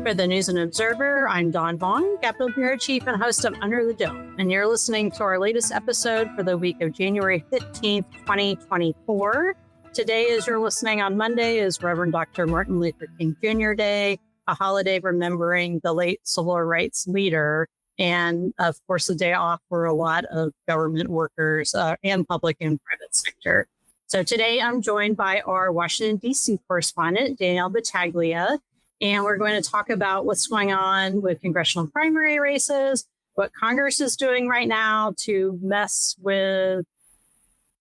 For the News and Observer, I'm Dawn Vaughn, Capitol Bureau Chief and host of Under the Dome, and you're listening to our latest episode for the week of January 15th, 2024. Today, as you're listening on Monday, is Reverend Dr. Martin Luther King Jr. Day, a holiday remembering the late civil rights leader, and of course, a day off for a lot of government workers and public and private sector. So today, I'm joined by our Washington, D.C. correspondent, Danielle Battaglia. And we're going to talk about what's going on with congressional primary races, what Congress is doing right now to mess with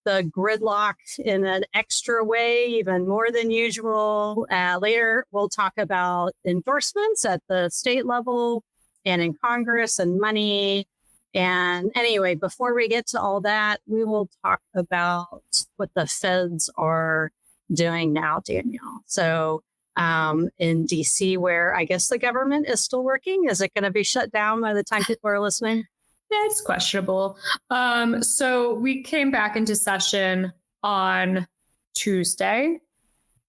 the gridlock in an extra way, even more than usual. Later, we'll talk about endorsements at the state level and in Congress and money. And anyway, before we get to all that, we will talk about what the feds are doing now, Danielle. So in DC, where I guess the government is still working. Is it going to be shut down by the time people are listening? Yeah, it's questionable. So we came back into session on Tuesday,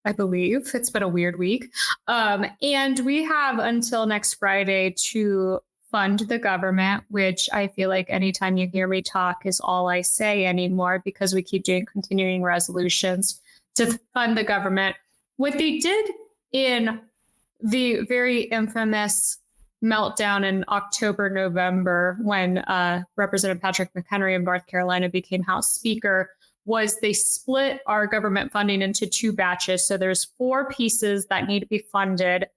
I believe. It's been a weird week. And we have until next Friday to fund the government, which I feel like anytime you hear me talk is all I say anymore, because we keep doing continuing resolutions to fund the government. What they did in the very infamous meltdown in October, November, when Representative Patrick McHenry of North Carolina became House Speaker, was they split our government funding into two batches. So there's 4 pieces that need to be funded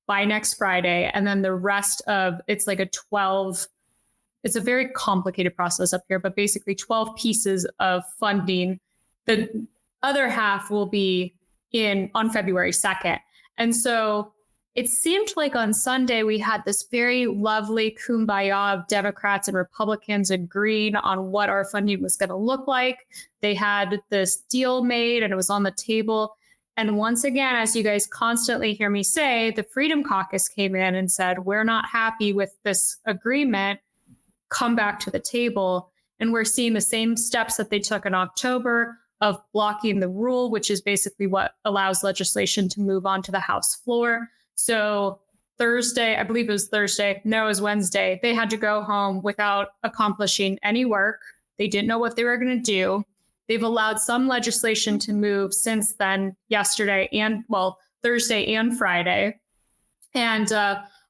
by next Friday. And then the rest of it's like it's a very complicated process up here, but basically 12 pieces of funding. The other half will be on February 2nd. And so it seemed like on Sunday, we had this very lovely kumbaya of Democrats and Republicans agreeing on what our funding was going to look like. They had this deal made and it was on the table. And once again, as you guys constantly hear me say, the Freedom Caucus came in and said, we're not happy with this agreement. Come back to the table. And we're seeing the same steps that they took in October of blocking the rule, which is basically what allows legislation to move on to the House floor. So Thursday, I believe it was Thursday. No, it was Wednesday. They had to go home without accomplishing any work. They didn't know what they were going to do. They've allowed some legislation to move since then, Thursday and Friday. And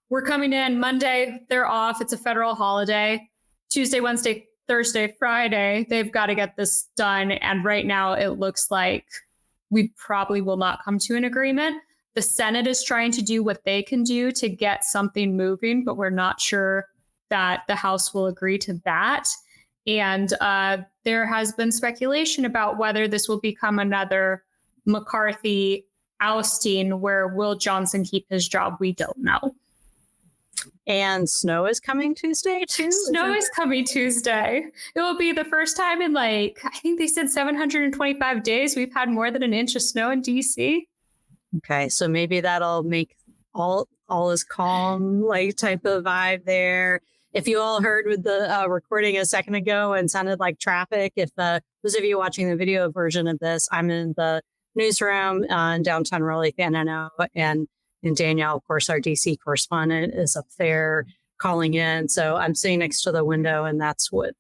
we're coming in Monday. They're off. It's a federal holiday. Tuesday, Wednesday, Thursday, Friday, they've got to get this done. And right now it looks like we probably will not come to an agreement. The Senate is trying to do what they can do to get something moving, but we're not sure that the House will agree to that. And there has been speculation about whether this will become another McCarthy ousting where will Johnson keep his job? We don't know. And snow is coming Tuesday, too? Snow is coming Tuesday. It will be the first time in I think they said 725 days we've had more than an inch of snow in D.C. Okay, so maybe that'll make all is calm, type of vibe there. If you all heard with the recording a second ago and sounded like traffic, if those of you watching the video version of this, I'm in the newsroom in downtown Raleigh, and Danielle, of course, our DC correspondent, is up there calling in. So I'm sitting next to the window, and that's what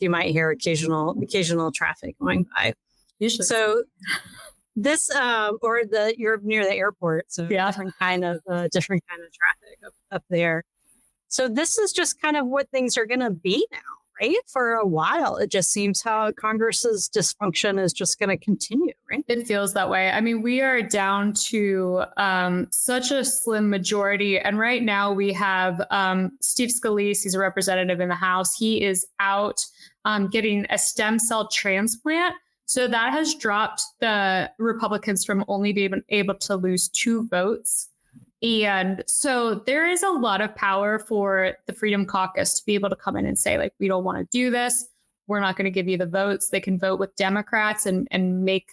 you might hear occasional traffic going by. Usually. So this, you're near the airport, so yeah, different kind of traffic up there. So this is just kind of what things are going to be now, right? For a while, it just seems how Congress's dysfunction is just going to continue, right? It feels that way. I mean, we are down to such a slim majority. And right now we have Steve Scalise, he's a representative in the House. He is out getting a stem cell transplant. So that has dropped the Republicans from only being able to lose 2 votes. And so there is a lot of power for the Freedom Caucus to be able to come in and say, we don't want to do this. We're not going to give you the votes. They can vote with Democrats and make,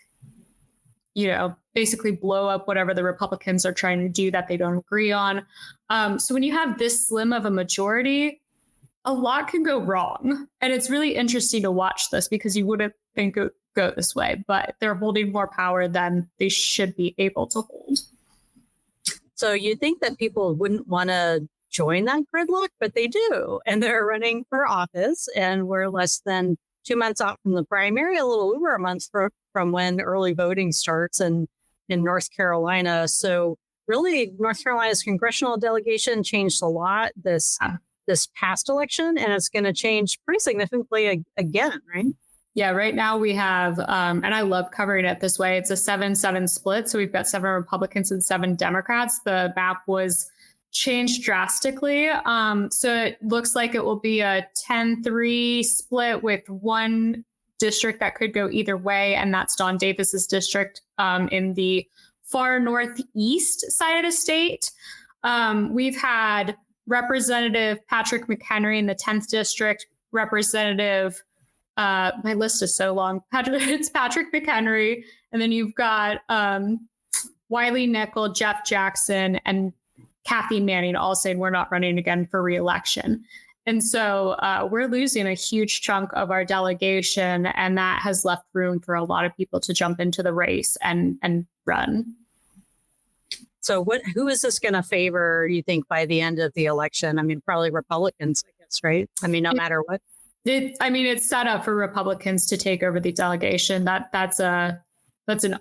basically blow up whatever the Republicans are trying to do that they don't agree on. So when you have this slim of a majority, a lot can go wrong. And it's really interesting to watch this because you wouldn't think it would go this way, but they're holding more power than they should be able to hold. So you think that people wouldn't want to join that gridlock, but they do. And they're running for office. And we're less than 2 months out from the primary, a little over a month from when early voting starts in North Carolina. So really, North Carolina's congressional delegation changed a lot this past election, and it's going to change pretty significantly again, right? Yeah, right now we have, and I love covering it this way, it's a 7-7 split. So we've got 7 Republicans and 7 Democrats. The map was changed drastically. So it looks like it will be a 10-3 split with one district that could go either way, and that's Don Davis's district in the far northeast side of the state. We've had Representative Patrick McHenry in the 10th district, Representative my list is so long. It's Patrick McHenry. And then you've got Wiley Nickel, Jeff Jackson, and Kathy Manning all saying we're not running again for re-election. And so we're losing a huge chunk of our delegation, and that has left room for a lot of people to jump into the race and run. So who is this going to favor, you think, by the end of the election? I mean, probably Republicans, I guess, right? I mean, no matter what. It's set up for Republicans to take over the delegation. That's an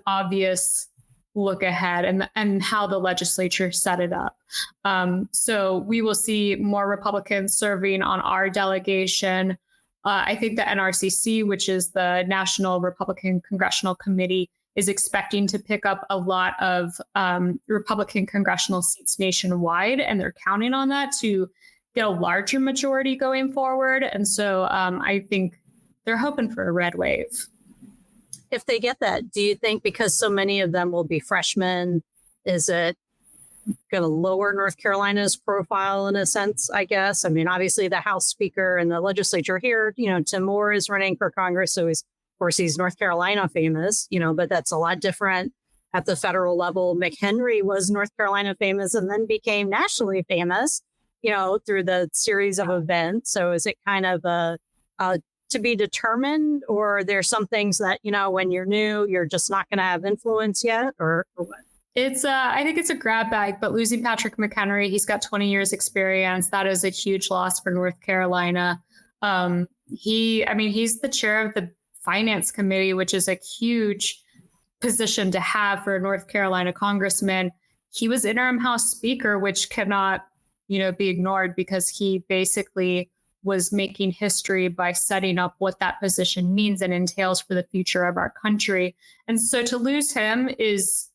obvious look ahead and how the legislature set it up. So we will see more Republicans serving on our delegation. I think the NRCC, which is the National Republican Congressional Committee, is expecting to pick up a lot of Republican congressional seats nationwide, and they're counting on that to get a larger majority going forward. And so I think they're hoping for a red wave. If they get that, do you think because so many of them will be freshmen, is it going to lower North Carolina's profile in a sense, I guess? I mean, obviously the House Speaker and the legislature here, Tim Moore is running for Congress. So he's North Carolina famous, but that's a lot different at the federal level. McHenry was North Carolina famous and then became nationally famous, through the series of events. So is it kind of to be determined, or there's some things that, when you're new, you're just not going to have influence yet, or what? I think it's a grab bag, but losing Patrick McHenry, he's got 20 years experience. That is a huge loss for North Carolina. He's the chair of the Finance Committee, which is a huge position to have for a North Carolina congressman. He was interim House Speaker, which cannot be ignored, because he basically was making history by setting up what that position means and entails for the future of our country. And so to lose him is,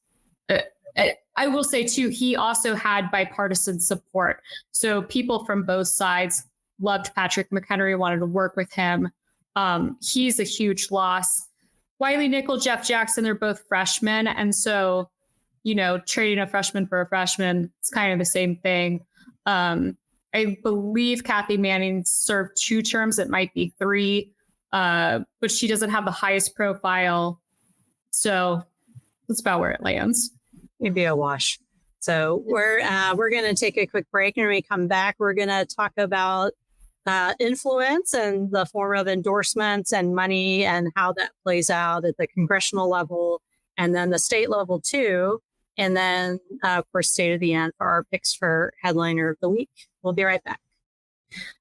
I will say too, he also had bipartisan support. So people from both sides loved Patrick McHenry, wanted to work with him. He's a huge loss. Wiley Nickel, Jeff Jackson, they're both freshmen. And so, trading a freshman for a freshman, it's kind of the same thing. I believe Kathy Manning served 2 terms. It might be 3, but she doesn't have the highest profile. So that's about where it lands. Maybe a wash. So we're going to take a quick break, and when we come back, we're going to talk about influence and the form of endorsements and money and how that plays out at the congressional level and then the state level too. And then, of course, stay to the end for our picks for headliner of the week. We'll be right back.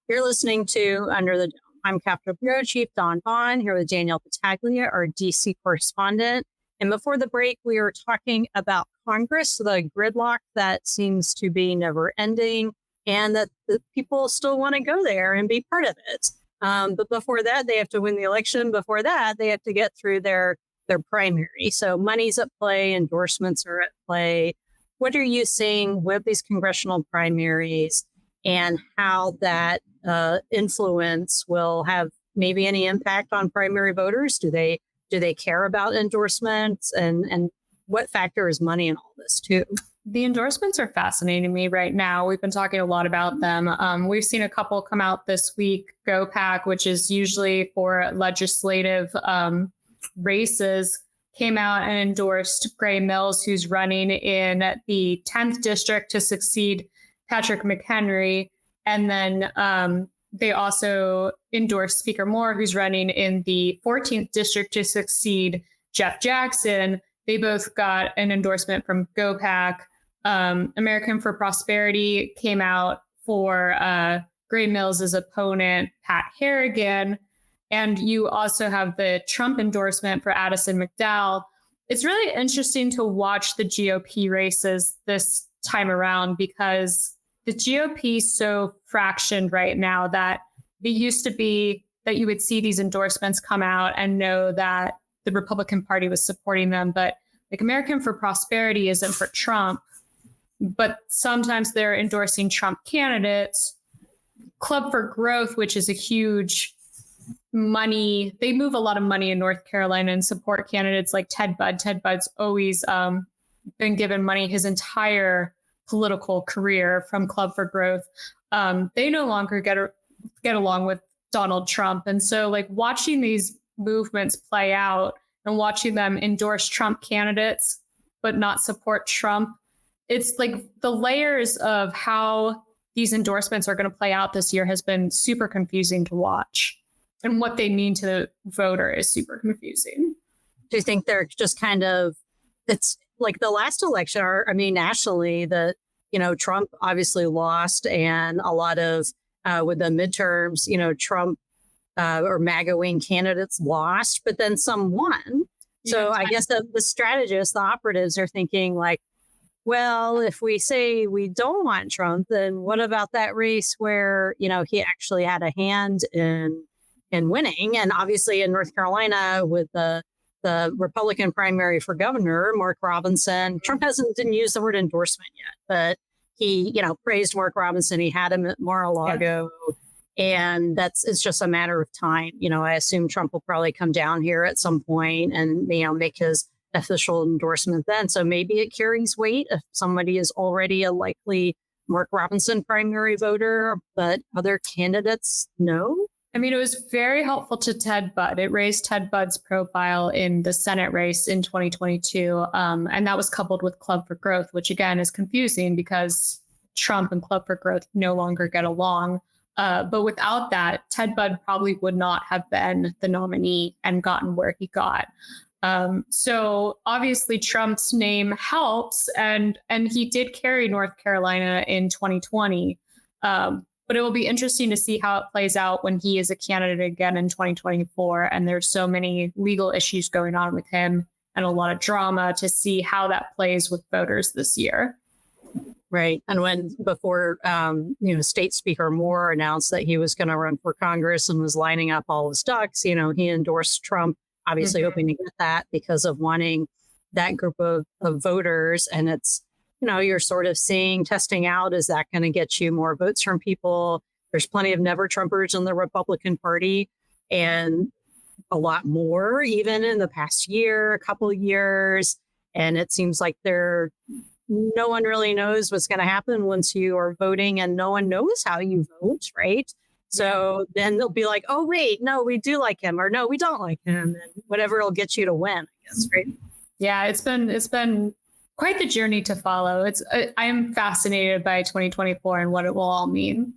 You're listening to Under the Dome. I'm Capitol Bureau Chief Dawn Vaughn, here with Danielle Battaglia, our DC correspondent. And before the break, we were talking about Congress, the gridlock that seems to be never ending, and that the people still want to go there and be part of it. But before that, they have to win the election. Before that, they have to get through their primary. So money's at play, endorsements are at play. What are you seeing with these congressional primaries, and how that influence will have maybe any impact on primary voters? Do they care about endorsements, and what factor is money in all this too? The endorsements are fascinating me right now. We've been talking a lot about them. We've seen a couple come out this week. GoPac, which is usually for legislative races, came out and endorsed Gray Mills, who's running in the 10th district to succeed Patrick McHenry. And then they also endorsed Speaker Moore, who's running in the 14th district to succeed Jeff Jackson. They both got an endorsement from GoPac. American for Prosperity came out for Gray Mills' opponent, Pat Harrigan. And you also have the Trump endorsement for Addison McDowell. It's really interesting to watch the GOP races this time around because the GOP is so fractioned right now that it used to be that you would see these endorsements come out and know that the Republican Party was supporting them. But like American for Prosperity isn't for Trump, but sometimes they're endorsing Trump candidates. Club for Growth, which is a huge money, they move a lot of money in North Carolina and support candidates like Ted Budd. Ted Budd's always been given money his entire political career from Club for Growth. They no longer get along with Donald Trump. And so like watching these movements play out and watching them endorse Trump candidates, but not support Trump, it's like the layers of how these endorsements are going to play out this year has been super confusing to watch. And what they mean to the voter is super confusing. Do you think they're just kind of, it's like the last election, nationally, Trump obviously lost, and a lot of, with the midterms, Trump or MAGA wing candidates lost, but then some won. So I guess the strategists, the operatives are thinking like, well, if we say we don't want Trump, then what about that race where, he actually had a hand in winning? And obviously in North Carolina with the Republican primary for governor, Mark Robinson, Trump didn't use the word endorsement yet, but he, praised Mark Robinson. He had him at Mar-a-Lago, and it's just a matter of time. I assume Trump will probably come down here at some point and, make his official endorsement then. So maybe it carries weight if somebody is already a likely Mark Robinson primary voter, but other candidates, no. I mean, it was very helpful to Ted Budd. It raised Ted Budd's profile in the Senate race in 2022. And that was coupled with Club for Growth, which again is confusing because Trump and Club for Growth no longer get along. But without that, Ted Budd probably would not have been the nominee and gotten where he got. So obviously Trump's name helps, and he did carry North Carolina in 2020. But it will be interesting to see how it plays out when he is a candidate again in 2024. And there's so many legal issues going on with him and a lot of drama to see how that plays with voters this year. Right. And before State Speaker Moore announced that he was going to run for Congress and was lining up all his ducks, he endorsed Trump, obviously hoping to get that because of wanting that group of voters. And it's, you're sort of testing out, is that going to get you more votes from people? There's plenty of never Trumpers in the Republican Party, and a lot more even in the past year, a couple of years. And it seems like no one really knows what's going to happen once you are voting, and no one knows how you vote, right? So then they'll be like, oh, wait, no, we do like him, or no, we don't like him, and whatever will get you to win, I guess, right? Yeah, it's been quite the journey to follow. I am fascinated by 2024 and what it will all mean.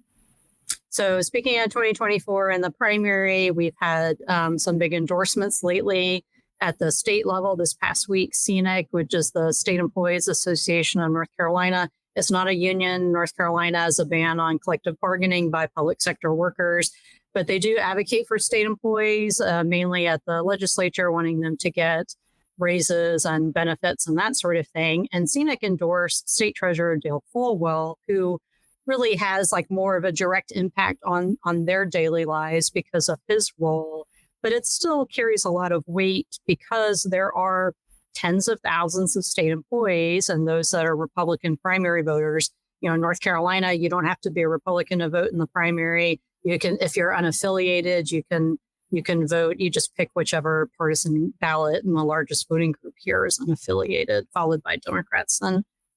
So speaking of 2024 and the primary, we've had some big endorsements lately at the state level. This past week, CNEC, which is the State Employees Association of North Carolina, it's not a union. North Carolina has a ban on collective bargaining by public sector workers, but they do advocate for state employees, mainly at the legislature, wanting them to get raises and benefits and that sort of thing. And CNEC endorsed State Treasurer Dale Folwell, who really has more of a direct impact on their daily lives because of his role. But it still carries a lot of weight because there are tens of thousands of state employees and those that are Republican primary voters. In North Carolina, you don't have to be a Republican to vote in the primary. You can, if you're unaffiliated, you can vote. You just pick whichever partisan ballot, and the largest voting group here is unaffiliated, followed by Democrats,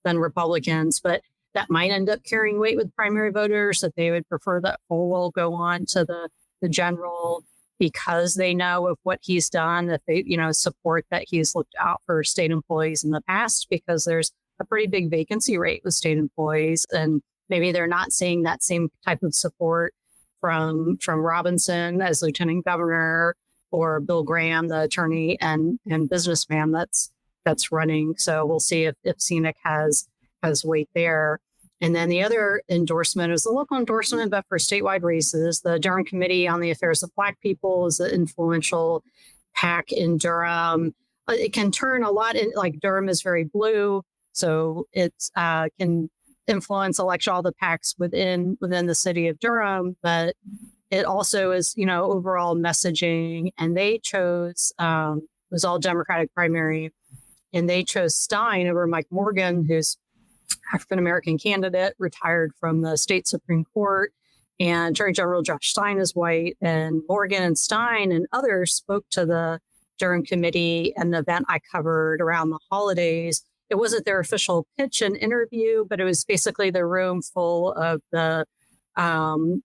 then Republicans. But that might end up carrying weight with primary voters, that they would prefer that Folwell go on to the general because they know of what he's done, that they, support that he's looked out for state employees in the past, because there's a pretty big vacancy rate with state employees. And maybe they're not seeing that same type of support from Robinson as lieutenant governor, or Bill Graham, the attorney and businessman that's running. So we'll see if CNEC has has weight there. And then the other endorsement is the local endorsement, but for statewide races. The Durham Committee on the Affairs of Black People is an influential PAC in Durham. It can turn a lot in, like Durham is very blue, so it can influence all the PACs within the city of Durham, but it also is, overall messaging. And they chose, it was all Democratic primary, and they chose Stein over Mike Morgan, who's African-American candidate, retired from the state Supreme Court. And Attorney General Josh Stein is white. And Morgan and Stein and others spoke to the Durham Committee, an event I covered around the holidays. It wasn't their official pitch and interview, but it was basically the room full of the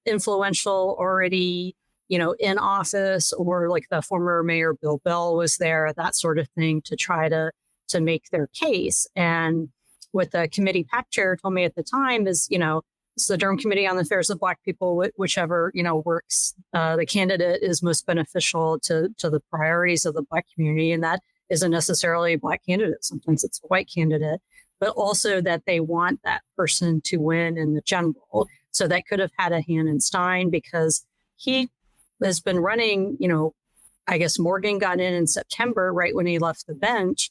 influential, already, in office, or like the former Mayor Bill Bell was there, that sort of thing, to try to make their case. And what the committee PAC chair told me at the time is, it's the Durham Committee on the Affairs of Black People, whichever, works, the candidate is most beneficial to the priorities of the Black community. And that isn't necessarily a Black candidate. Sometimes it's a white candidate, but also that they want that person to win in the general. So that could have had a hand in Stein, because he has been running, I guess Morgan got in September, right when he left the bench.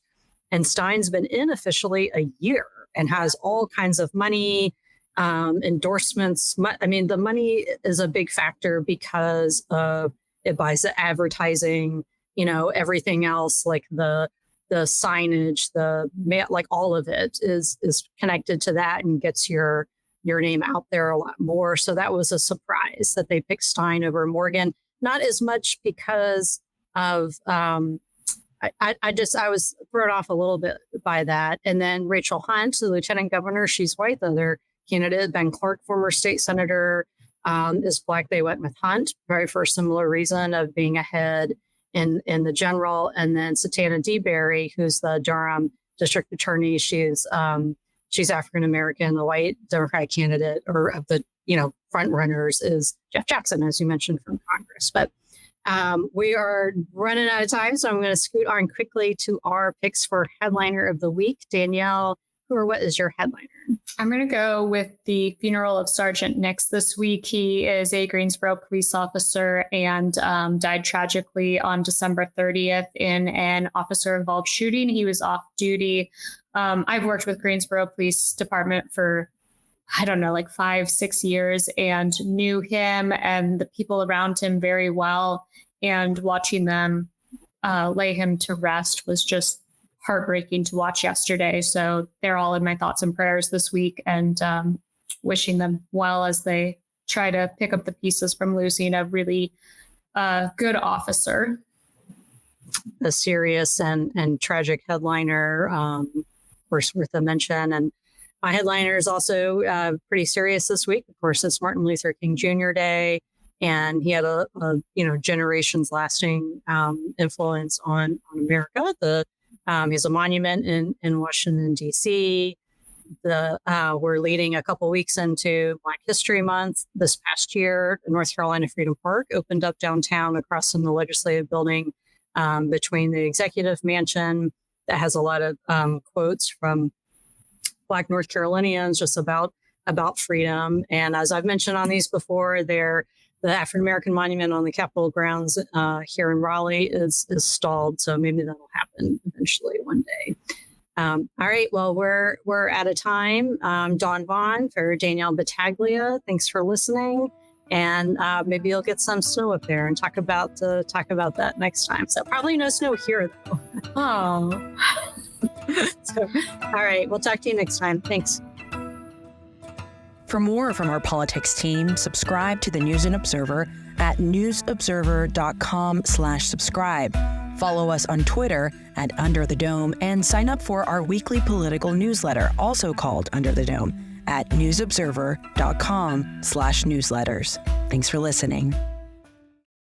And Stein's been in officially a year and has all kinds of money, endorsements. I mean, the money is a big factor because of it buys the advertising, everything else, like the signage, like all of it is connected to that and gets your name out there a lot more. So that was a surprise that they picked Stein over Morgan. Not as much because of I was thrown off a little bit by that. And then Rachel Hunt, the lieutenant governor, she's white. The other candidate, Ben Clark, former state senator, is Black. They went with Hunt, very for a similar reason of being ahead in the general. And then Satana DeBerry, who's the Durham district attorney, she's African-American. The white Democratic candidate, or of the, front runners, is Jeff Jackson, as you mentioned, from Congress. But we are running out of time, so I'm going to scoot on quickly to our picks for headliner of the week. Danielle, what is your headliner? I'm going to go with the funeral of Sergeant Nix this week. He is a Greensboro police officer and died tragically on December 30th in an officer-involved shooting. He was off duty. I've worked with Greensboro Police Department for, 5-6 years, and knew him and the people around him very well. And watching them lay him to rest was just heartbreaking to watch yesterday. So they're all in my thoughts and prayers this week, and wishing them well as they try to pick up the pieces from losing a really good officer. A serious and tragic headliner, worth a mention. And my headliner is also pretty serious this week. Of course, it's Martin Luther King Jr. Day, and he had a generations lasting influence on America. He has a monument in Washington, D.C. We're leading a couple weeks into Black History Month. This past year, North Carolina Freedom Park opened up downtown across from the legislative building, between the executive mansion, that has a lot of quotes from Black North Carolinians just about freedom. And as I've mentioned on these before, the African-American monument on the Capitol grounds here in Raleigh is stalled. So maybe that'll happen eventually one day. All right. Well, we're out of time. Dawn Vaughn for Danielle Battaglia. Thanks for listening. And maybe you'll get some snow up there and talk about that next time. So probably no snow here, though. Oh. So, all right. We'll talk to you next time. Thanks. For more from our politics team, subscribe to the News and Observer at newsobserver.com/subscribe. Follow us on Twitter at Under the Dome, and sign up for our weekly political newsletter, also called Under the Dome, at newsobserver.com/newsletters. Thanks for listening.